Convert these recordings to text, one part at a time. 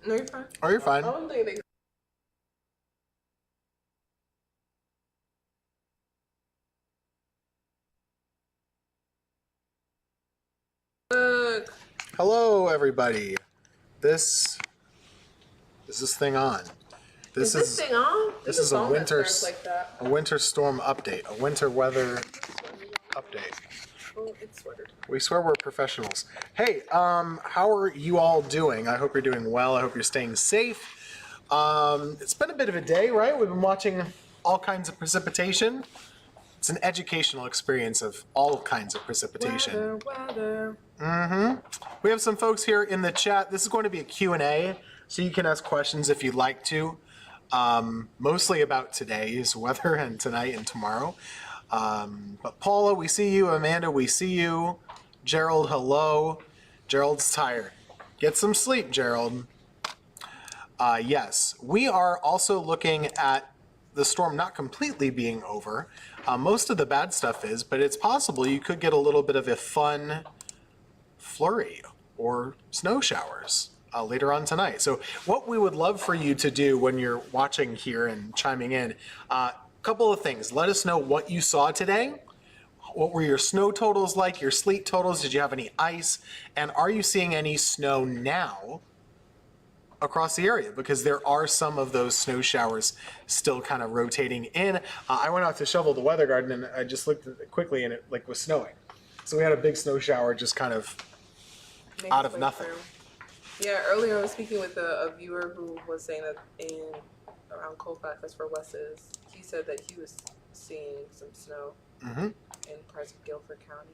No, you're fine. Oh, you're fine. I don't think they. Look. Hello, everybody. This is this thing on. Is this thing on? This is a winter storm update, a winter weather update. Oh, it's sweatered. We swear we're professionals. Hey, how are you all doing? I hope you're doing well. I hope you're staying safe. It's been a bit of a day, right? We've been watching all kinds of precipitation. It's an educational experience of all kinds of precipitation. Weather. We have some folks here in the chat. This is going to be a Q&A, so you can ask questions if you'd like to. Mostly about today's weather and tonight and tomorrow. But Paula, we see you. Amanda, we see you. Gerald, hello. Gerald's tired. Get some sleep, Gerald. Yes, we are also looking at the storm not completely being over. Most of the bad stuff is, but it's possible you could get a little bit of a fun flurry or snow showers later on tonight. So what we would love for you to do when you're watching here and chiming in, a couple of things. Let us know what you saw today. What were your snow totals like, your sleet totals? Did you have any ice? And are you seeing any snow now across the area? Because there are some of those snow showers still kind of rotating in. I went out to shovel the weather garden and I just looked at it quickly and it was snowing. So we had a big snow shower just kind of out of nothing. Yeah, earlier I was speaking with a viewer who was saying that around Colfax, that's where Wes is, he said that he was seeing some snow in parts of Guilford County.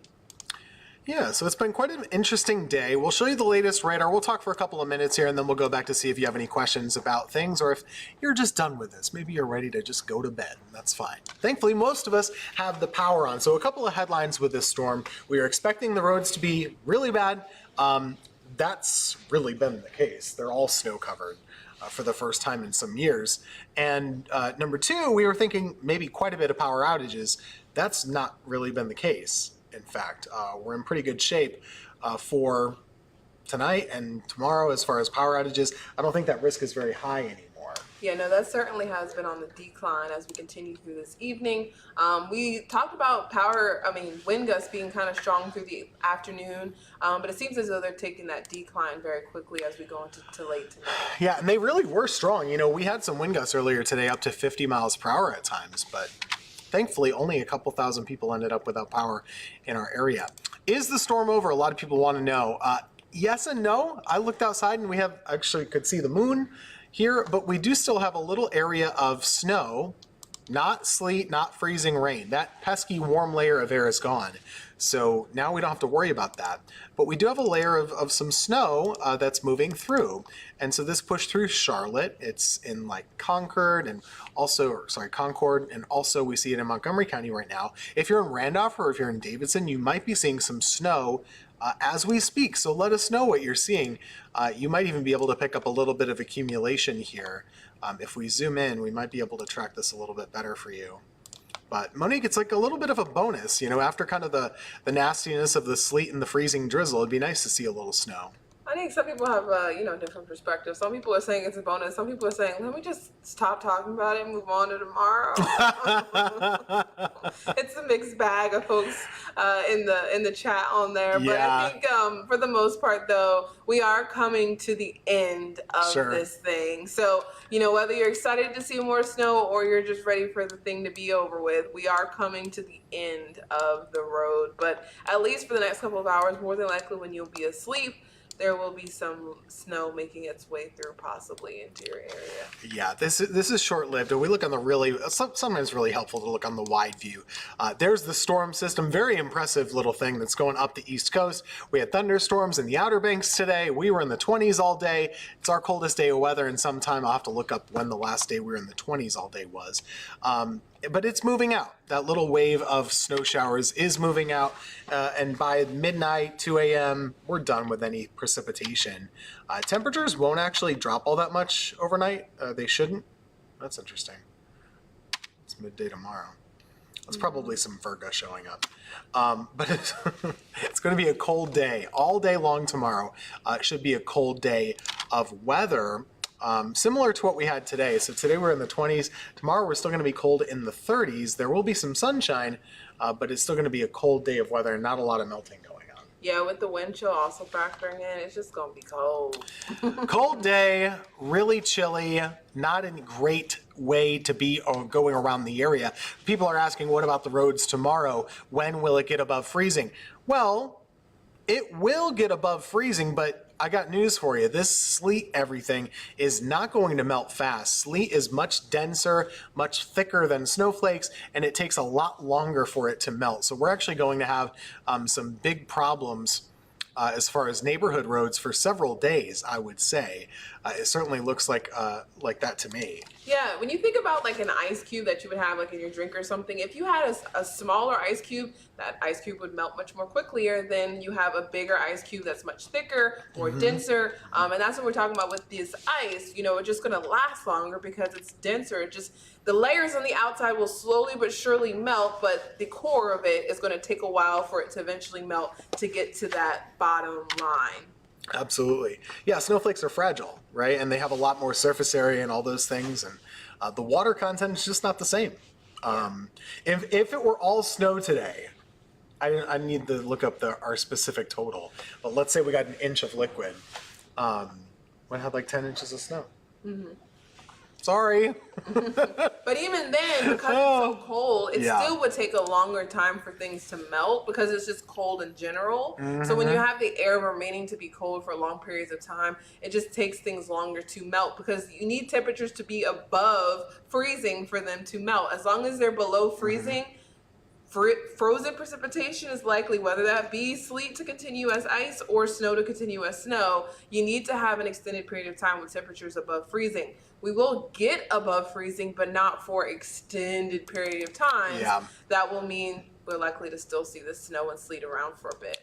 Yeah, so it's been quite an interesting day. We'll show you the latest radar. We'll talk for a couple of minutes here, and then we'll go back to see if you have any questions about things, or if you're just done with this. Maybe you're ready to just go to bed. That's fine. Thankfully, most of us have the power on. So a couple of headlines with this storm. We are expecting the roads to be really bad. That's really been the case. They're all snow covered for the first time in some years. And number two, we were thinking maybe quite a bit of power outages. That's not really been the case. In fact, we're in pretty good shape for tonight and tomorrow as far as power outages. I don't think that risk is very high anymore. Yeah, no, that certainly has been on the decline as we continue through this evening. We talked about wind gusts being kind of strong through the afternoon, but it seems as though they're taking that decline very quickly as we go into late tonight. Yeah, and they really were strong. You know, we had some wind gusts earlier today up to 50 miles per hour at times, but thankfully only a couple thousand people ended up without power in our area. Is the storm over? A lot of people want to know. Yes and no. I looked outside and we could see the moon here, but we do still have a little area of snow, not sleet, not freezing rain. That pesky warm layer of air is gone. So now we don't have to worry about that. But we do have a layer of some snow that's moving through. And so this pushed through Charlotte. It's in Concord and also we see it in Montgomery County right now. If you're in Randolph or if you're in Davidson, you might be seeing some snow as we speak. So let us know what you're seeing. You might even be able to pick up a little bit of accumulation here. If we zoom in, we might be able to track this a little bit better for you. But Monique, it's like a little bit of a bonus, after kind of the nastiness of the sleet and the freezing drizzle, it'd be nice to see a little snow. I think some people have, different perspectives. Some people are saying it's a bonus. Some people are saying, let me just stop talking about it and move on to tomorrow. It's a mixed bag of folks in the chat on there. But yeah. I think for the most part, though, we are coming to the end of this thing. So, whether you're excited to see more snow or you're just ready for the thing to be over with, we are coming to the end of the road. But at least for the next couple of hours, more than likely when you'll be asleep, there will be some snow making its way through possibly into your area. Yeah, this is short-lived. We look on the sometimes really helpful to look on the wide view. There's the storm system, very impressive little thing that's going up the East Coast. We had thunderstorms in the Outer Banks today. We were in the 20s all day. It's our coldest day of weather in some time. I'll have to look up when the last day we were in the 20s all day was. But it's moving out. That little wave of snow showers is moving out, and by midnight, 2 a.m., we're done with any precipitation. Temperatures won't actually drop all that much overnight. They shouldn't. That's interesting. It's midday tomorrow. It's probably some Virga showing up. But it's going to be a cold day all day long tomorrow. It should be a cold day of weather. Similar to what we had today. So today we're in the 20s. Tomorrow we're still going to be cold in the 30s. There will be some sunshine, but it's still going to be a cold day of weather and not a lot of melting going on. Yeah, with the wind chill also factoring in, it's just going to be cold. Cold day, really chilly, not a great way to be going around the area. People are asking, what about the roads tomorrow? When will it get above freezing? Well, it will get above freezing, but I got news for you. This sleet everything is not going to melt fast. Sleet is much denser, much thicker than snowflakes, and it takes a lot longer for it to melt. So we're actually going to have some big problems as far as neighborhood roads for several days, I would say. It certainly looks like that to me. Yeah, when you think about like an ice cube that you would have like in your drink or something, if you had a smaller ice cube, that ice cube would melt much more quickly than you have a bigger ice cube that's much thicker, more denser. And that's what we're talking about with this ice. You know, it's just going to last longer because it's denser. It just, the layers on the outside will slowly but surely melt, but the core of it is going to take a while for it to eventually melt to get to that bottom line. Absolutely. Yeah, snowflakes are fragile, right? And they have a lot more surface area and all those things. And the water content is just not the same. If it were all snow today, I need to look up our specific total. But let's say we got an inch of liquid. We had like 10 inches of snow. Mm-hmm. Sorry. But even then, because it's so cold, it still would take a longer time for things to melt because it's just cold in general. Mm-hmm. So when you have the air remaining to be cold for long periods of time, it just takes things longer to melt because you need temperatures to be above freezing for them to melt. As long as they're below freezing, frozen precipitation is likely, whether that be sleet to continue as ice or snow to continue as snow. You need to have an extended period of time with temperatures above freezing. We will get above freezing, but not for extended period of time. Yeah. That will mean we're likely to still see the snow and sleet around for a bit.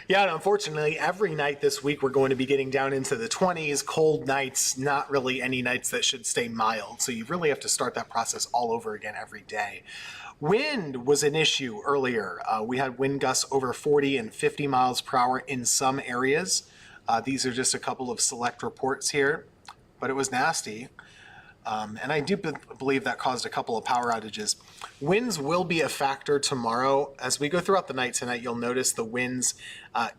Yeah, and unfortunately, every night this week we're going to be getting down into the 20s, cold nights, not really any nights that should stay mild. So you really have to start that process all over again every day. Wind was an issue earlier. We had wind gusts over 40 and 50 miles per hour in some areas. These are just a couple of select reports here, but it was nasty. And I do believe that caused a couple of power outages. Winds will be a factor tomorrow. As we go throughout the night tonight, you'll notice the winds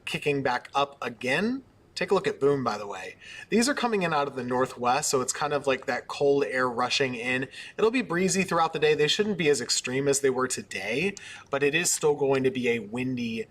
kicking back up again. Take a look at Boom, by the way. These are coming in out of the northwest, so it's kind of like that cold air rushing in. It'll be breezy throughout the day. They shouldn't be as extreme as they were today, but it is still going to be a windy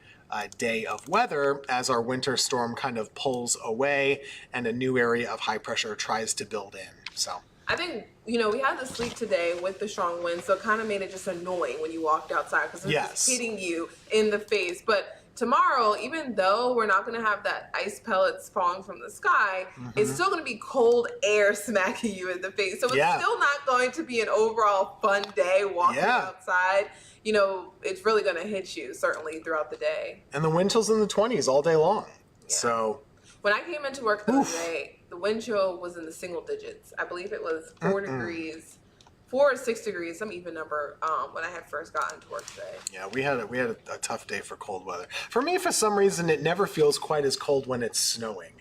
day of weather as our winter storm kind of pulls away and a new area of high pressure tries to build in. So I think, we had the sleet today with the strong wind, so it kind of made it just annoying when you walked outside because it was just hitting you in the face. But tomorrow, even though we're not going to have that ice pellets falling from the sky, it's still going to be cold air smacking you in the face. So it's still not going to be an overall fun day walking outside. It's really going to hit you, certainly, throughout the day. And the wind chill's in the 20s all day long. Yeah. So when I came into work the other day, the wind chill was in the single digits. I believe it was 4 degrees. 4 or 6 degrees, some even number, when I had first gotten to work today. Yeah, we had a tough day for cold weather. For me, for some reason, it never feels quite as cold when it's snowing.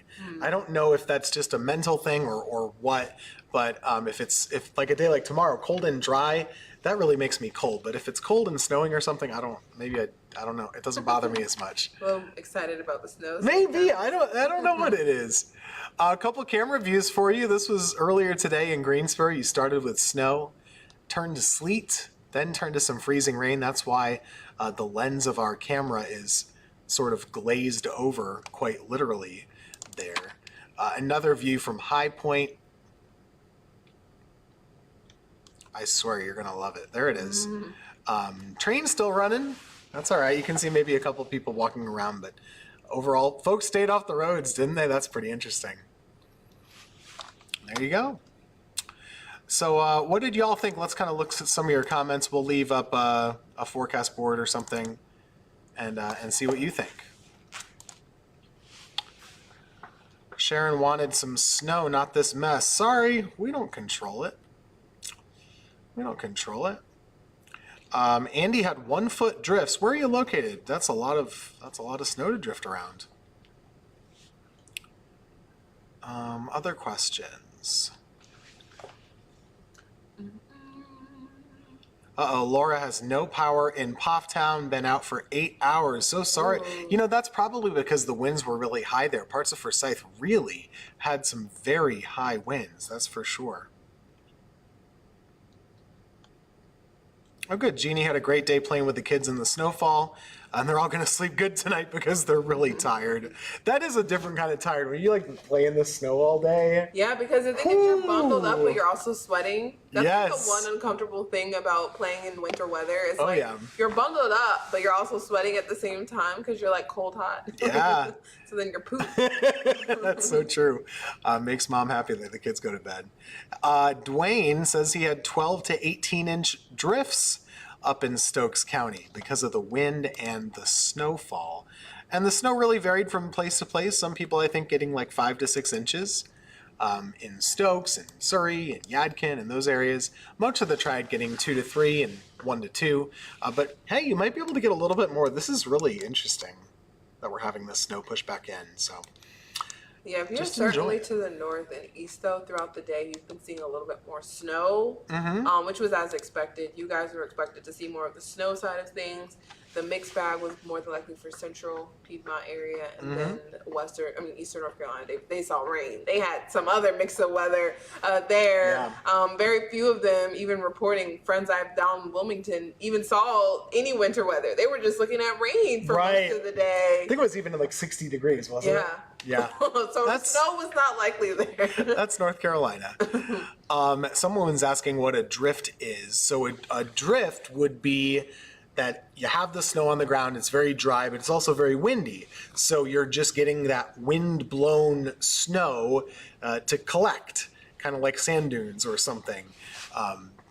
I don't know if that's just a mental thing or what, but if like a day like tomorrow, cold and dry, that really makes me cold. But if it's cold and snowing or something, I don't know. It doesn't bother me as much. Well, excited about the snow. Maybe I don't know what it is. A couple camera views for you. This was earlier today in Greensboro. You started with snow, turned to sleet, then turned to some freezing rain. That's why the lens of our camera is sort of glazed over, quite literally, there. Another view from High Point. I swear you're going to love it. There it is. Train's still running. That's all right. You can see maybe a couple people walking around, but overall, folks stayed off the roads, didn't they? That's pretty interesting. There you go. So what did y'all think? Let's kind of look at some of your comments. We'll leave up a forecast board or something and see what you think. Sharon wanted some snow, not this mess. Sorry, we don't control it. We don't control it. Andy had 1 foot drifts. Where are you located? That's a lot of snow to drift around. Other questions? Uh-oh, Laura has no power in Pofftown, been out for 8 hours. So sorry. You know, that's probably because the winds were really high there. Parts of Forsyth really had some very high winds, that's for sure. Oh, good. Jeannie had a great day playing with the kids in the snowfall. And they're all going to sleep good tonight because they're really tired. That is a different kind of tired. When you like play in the snow all day. Yeah, because the thing is you're bundled up, but you're also sweating. That's yes. like the one uncomfortable thing about playing in winter weather. Is you're bundled up, but you're also sweating at the same time because you're like cold hot. Yeah. So then you're pooped. That's so true. Makes mom happy that the kids go to bed. Dwayne says he had 12 to 18-inch drifts up in Stokes County because of the wind and the snowfall. And the snow really varied from place to place. Some people, I think, getting like 5 to 6 inches in Stokes and Surrey and Yadkin and those areas. Much of the Triad getting 2 to 3 and 1 to 2. But hey, you might be able to get a little bit more. This is really interesting that we're having this snow push back in. So yeah, if you're certainly to the north and east, though, throughout the day, you've been seeing a little bit more snow, which was as expected. You guys were expected to see more of the snow side of things. The mixed bag was more than likely for central Piedmont area, and then eastern North Carolina. They saw rain. They had some other mix of weather there. Yeah. Very few of them even reporting. Friends I have down in Wilmington even saw any winter weather. They were just looking at rain for most of the day. I think it was even like 60 degrees, wasn't it? Yeah. So snow was not likely there. That's North Carolina. Someone was asking what a drift is. So a drift would be that you have the snow on the ground, it's very dry, but it's also very windy. So you're just getting that wind-blown snow to collect, kind of like sand dunes or something.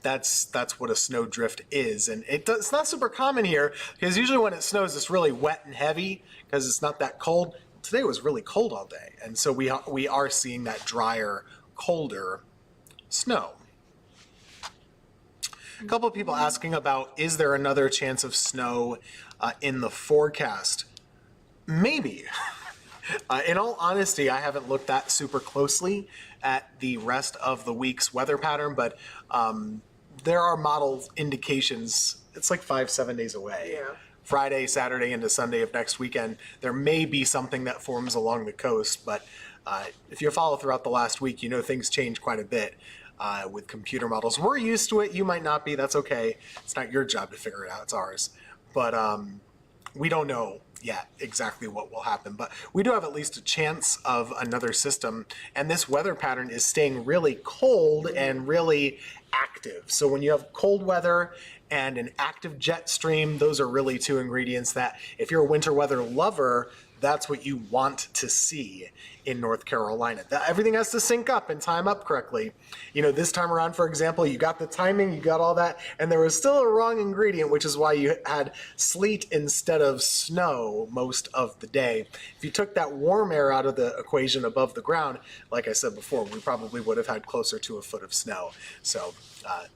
That's what a snow drift is. And it's not super common here, because usually when it snows, it's really wet and heavy, because it's not that cold. Today was really cold all day, and so we are seeing that drier, colder snow. A couple of people asking about, is there another chance of snow in the forecast? Maybe. In all honesty, I haven't looked that super closely at the rest of the week's weather pattern, but there are model indications. It's like 5-7 days away. Yeah. Friday, Saturday, into Sunday of next weekend, there may be something that forms along the coast, but if you follow throughout the last week, you know things change quite a bit with computer models. We're used to it. You might not be. That's okay. It's not your job to figure it out. It's ours. But we don't know yet exactly what will happen. But we do have at least a chance of another system. And this weather pattern is staying really cold and really active. So when you have cold weather and an active jet stream, those are really two ingredients that, if you're a winter weather lover, that's what you want to see in North Carolina. Everything has to sync up and time up correctly. You know, this time around, for example, you got the timing, you got all that, and there was still a wrong ingredient, which is why you had sleet instead of snow most of the day. If you took that warm air out of the equation above the ground, like I said before, we probably would have had closer to a foot of snow. So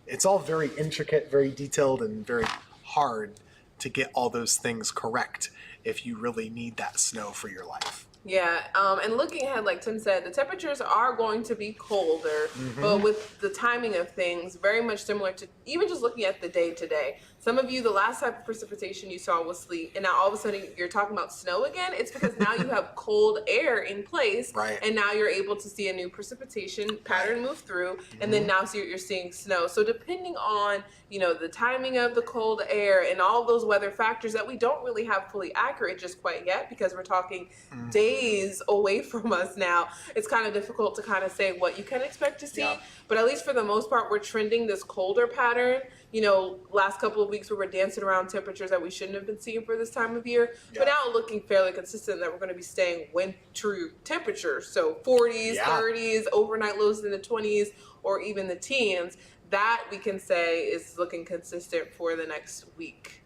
it's all very intricate, very detailed, and very hard to get all those things correct if you really need that snow for your life. Yeah, and looking ahead, like Tim said, the temperatures are going to be colder, but with the timing of things, very much similar to even just looking at the day to day. Some of you, the last type of precipitation you saw was sleet, and now all of a sudden you're talking about snow again. It's because now you have cold air in place, and now you're able to see a new precipitation pattern move through, and then now you're seeing snow. So depending on, you know, the timing of the cold air and all those weather factors that we don't really have fully accurate just quite yet, because we're talking days away from us now, it's kind of difficult to kind of say what you can expect to see. But at least for the most part, we're trending this colder pattern. You know, last couple of weeks we were dancing around temperatures that we shouldn't have been seeing for this time of year. But now looking fairly consistent that we're going to be staying true temperatures. So 40s, 30s, overnight lows in the 20s, or even the teens. That we can say is looking consistent for the next week.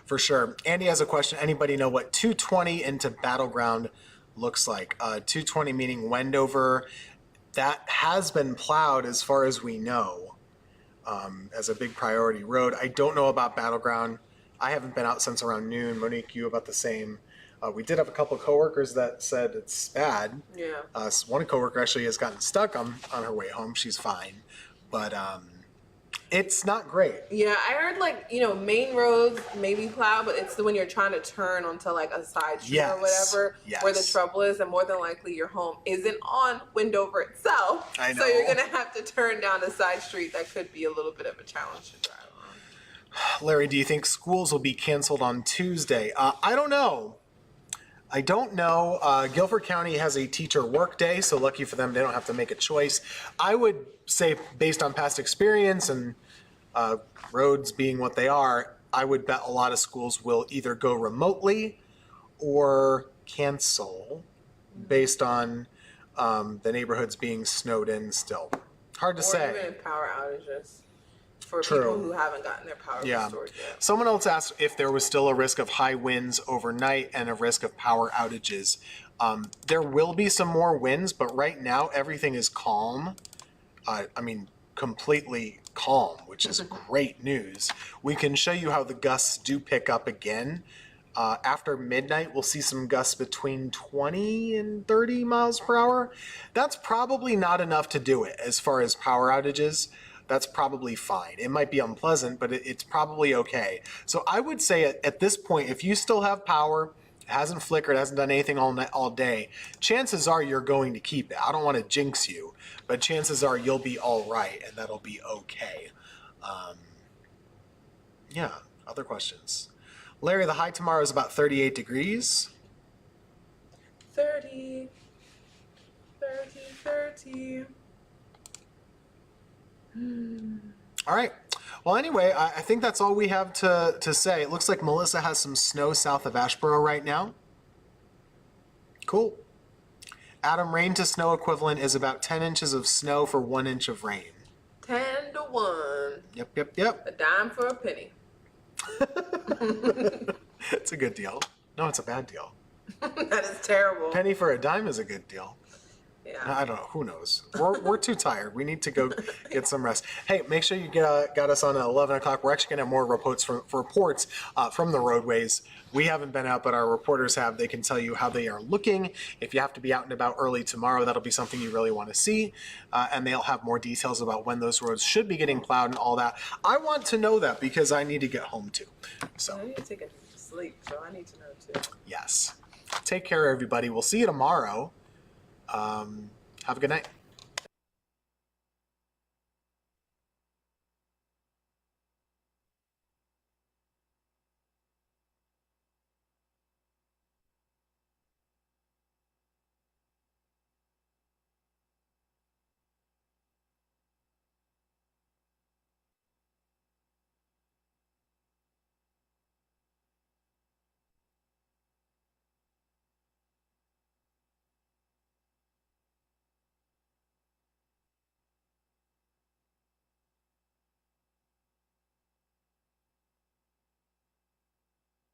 For sure. Andy has a question. Anybody know what 220 into Battleground looks like? 220 meaning Wendover. That has been plowed as far as we know. As a big priority road. I don't know about Battleground. I haven't been out since around noon. Monique, you about the same. We did have a couple of coworkers that said it's bad. Yeah. One coworker actually has gotten stuck on her way home. She's fine, but it's not great. Yeah, I heard like, main roads maybe plow, but it's when you're trying to turn onto like a side street or whatever where the trouble is, and more than likely your home isn't on Wendover itself. I know. So you're gonna have to turn down a side street that could be a little bit of a challenge to drive on. Larry, do you think schools will be canceled on Tuesday? I don't know. Guilford County has a teacher work day, so lucky for them, they don't have to make a choice. I would say, based on past experience and roads being what they are, I would bet a lot of schools will either go remotely or cancel based on the neighborhoods being snowed in still. Hard to say. Or even power outages. For people who haven't gotten their power restored yet. Someone else asked if there was still a risk of high winds overnight and a risk of power outages. There will be some more winds, but right now everything is calm. Completely calm, which is great news. We can show you how the gusts do pick up again. After midnight, we'll see some gusts between 20 and 30 miles per hour. That's probably not enough to do it as far as power outages. That's probably fine. It might be unpleasant, but it's probably okay. So I would say at this point, if you still have power, it hasn't flickered, hasn't done anything all day, chances are you're going to keep it. I don't want to jinx you, but chances are you'll be all right, and that'll be okay. Other questions? Larry, the high tomorrow is about 38 degrees. 30. All right. Well, anyway, I think that's all we have to say. It looks like Melissa has some snow south of Asheboro right now. Cool. Adam, rain to snow equivalent is about 10 inches of snow for 1 inch of rain. 10 to 1. Yep. A dime for a penny. It's a good deal. No, it's a bad deal. That is terrible. Penny for a dime is a good deal. Yeah. I don't know. Who knows? We're too tired. We need to go get some rest. Hey, make sure you got us on at 11 o'clock. We're actually going to have more reports from the roadways. We haven't been out, but our reporters have. They can tell you how they are looking. If you have to be out and about early tomorrow, that'll be something you really want to see. And they'll have more details about when those roads should be getting plowed and all that. I want to know that because I need to get home too. So I need to take a sleep, so I need to know too. Yes. Take care, everybody. We'll see you tomorrow. Have a good night.